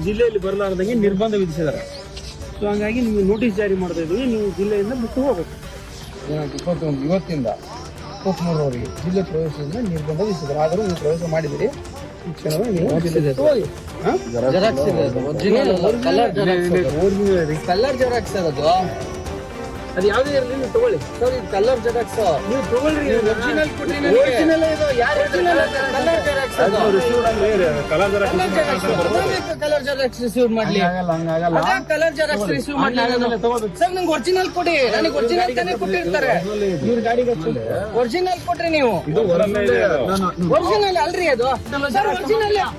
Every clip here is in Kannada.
ಜಿಲ್ಲೆಯಲ್ಲಿ ಬರಲಾರ್ದಂಗೆ ನಿರ್ಬಂಧ ವಿಧಿಸಿದ್ದಾರೆ. ಸೊ ಹಂಗಾಗಿ ನಿಮಗೆ ನೋಟಿಸ್ ಜಾರಿ ಮಾಡ್ತಾ ಇದ್ದೀವಿ, ನೀವು ಜಿಲ್ಲೆಯಿಂದ ಬಿಟ್ಟು ಹೋಗಬೇಕು. 21 ಇವತ್ತಿಂದ 23ರವರೆಗೆ ಜಿಲ್ಲೆ ಪ್ರವೇಶದಿಂದ ನಿರ್ಬಂಧ ವಿಧಿಸಿದ್ದಾರೆ. ಆದರೂ ನೀವು ಪ್ರವೇಶ ಮಾಡಿದಿರಿ, ಈ ಕ್ಷಣವೇ ನೀವು ಜಿಲ್ಲೆ ಹೋಗಿ. ಕಲರ್ ಜೆರಾಕ್ಸ್ ಅದು ಅದು ಯಾವುದೇ ಇರಲಿ ನೀವು ತಗೊಳ್ಳಿ ಸರ್. ಇದು ಕಲರ್ ಜೆರಾಕ್ಸ್ ನೀವು ತಗೊಳ್ಳಿ. ಒರಿಜಿನಲ್ ಕೊಟ್ರಿ ನನಗೆ. ಒರಿಜಿನಲ್ ಇದು ಯಾರು ಒರಿಜಿನಲ್ ಕಲರ್ ಜೆರಾಕ್ಸ್ ಅದು ಕಲರ್ ಜೆರಾಕ್ಸ್ ರಿಸೀವ್ ಮಾಡ್ಲಿ. ಹಂಗಾಗಲ್ಲ. ಅದೇ ಕಲರ್ ಜೆರಾಕ್ಸ್ ರಿಸೀವ್ ಮಾಡ್ಲಿ ಸರ್. ನಂಗೆ ಒರಿಜಿನಲ್ ಕೊಡಿ, ನನಗೆ ಒರಿಜಿನಲ್ ತಾನೇ ಕೊಟ್ಟಿರ್ತಾರೆ. ಇವ್ರ ಗಾಡಿಗೆ ಒರಿಜಿನಲ್ ಕೊಟ್ರಿ ನೀವು. ಒರಿಜಿನಲ್ ಅಲ್ರಿ ಅದು ಸರ್.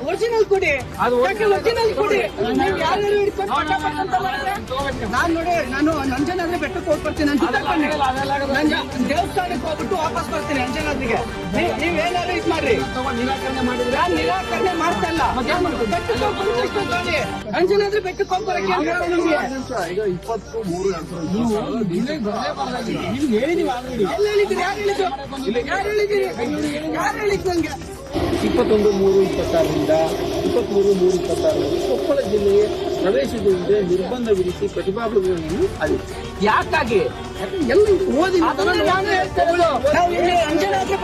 ಒರಿಜಿನಲ್ ಕೊಡಿ, ಒರಿಜಿನಲ್ ಕೊಡಿ. ನೀವು ಯಾರು ಹಿಡ್ಕೊಂಡು ಪಟಾಪಟ್ ಅಂತ ಮಾಡಿದ್ರೆ ನಾನು ನೋಡಿ, ನಾನು ಅಂಜನಾದ್ರಿ ಬೆಟ್ಟಕ್ಕೆ ಹೋಗಿ ಬರ್ತೀನಿ. ನಾನು ದೇವಸ್ಥಾನಕ್ಕೆ ಹೋಗ್ಬಿಟ್ಟು ವಾಪಸ್ ಬರ್ತೀನಿ ಅಂಜನಾದ್ರಿಗೆ. ನೀವೇನಾದ್ರು ಇದು ಮಾಡ್ರಿ. ನಾನು ನಿರಾಕರಣೆ ಮಾಡ್ತಾ ಇಲ್ಲ. ಬೆಟ್ಟಕ್ಕೆ ಹೋಗಿ ಅಂಜನಾದ್ರಿ ಬೆಟ್ಟಕ್ಕೆ ಹೋಗಿ ಬರಕ್ಕೆ ನೀವು ಹೇಳಿದೀವಿ ಆಲ್ರೆಡಿ. ಎಲ್ಲಿ ಹೇಳಿದ್ದೀರಿ? ಯಾರು ಹೇಳಿದ್ರು? ಯಾರು ಹೇಳಿದ್ದೀರಿ? ಯಾರು ಹೇಳಿದ್ದು ನಂಗೆ? 21/3/26ರಿಂದ 23/3/26 ಕೊಪ್ಪಳ ಜಿಲ್ಲೆಗೆ ಪ್ರವೇಶಿಸುವಂತೆ ನಿರ್ಬಂಧ ವಿಧಿಸಿ ಪ್ರತಿಭಾಭ್ರಮಣೆಯನ್ನು ಆಗಿದೆ. ಯಾಕಾಗಿ ಎಲ್ಲ ಓದಿ ನಾವು ಇಲ್ಲಿ ಅಂಜನಾದ್ರಿ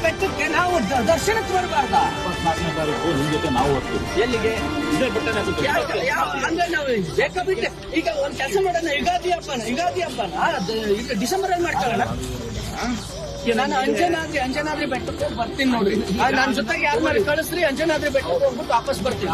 ಬೆಟ್ಟಕ್ಕೆ ನಾವು ದರ್ಶನಕ್ಕೆ ಬರಬಾರ್ದ? 24ನೇ ತಾರೀಕು ನಿಮ್ ಜೊತೆ ನಾವು ಹೋಗ್ತೀವಿ. ಎಲ್ಲಿಗೆ? ಇದೇ ಬೆಟ್ಟನೇ ಆಗುತ್ತೆ. ಅಂದ್ರೆ ನಾವು ಬೇಕಾಬಿಟ್ಟೆ ಈಗ ಒಂದ್ ಕೆಲಸ ಮಾಡೋಣ. ಯುಗಾದಿ ಹಬ್ಬನ ಈಗ ಡಿಸೆಂಬರ್ ಅಲ್ಲಿ ಮಾಡ್ಕೊಳ್ಳೋಣ. ನಾನು ಅಂಜನಾದ್ರಿ ಬೆಟ್ಟಕ್ಕೆ ಬರ್ತೀನಿ ನೋಡ್ರಿ. ನನ್ನ ಜೊತೆಗೆ ಯಾರು ಮಾಡಿ ಕಳಿಸ್ರಿ, ಅಂಜನಾದ್ರಿ ಬೆಟ್ಟಕ್ಕೆ ಹೋಗ್ಬಿಟ್ಟು ವಾಪಸ್ ಬರ್ತೀನಿ.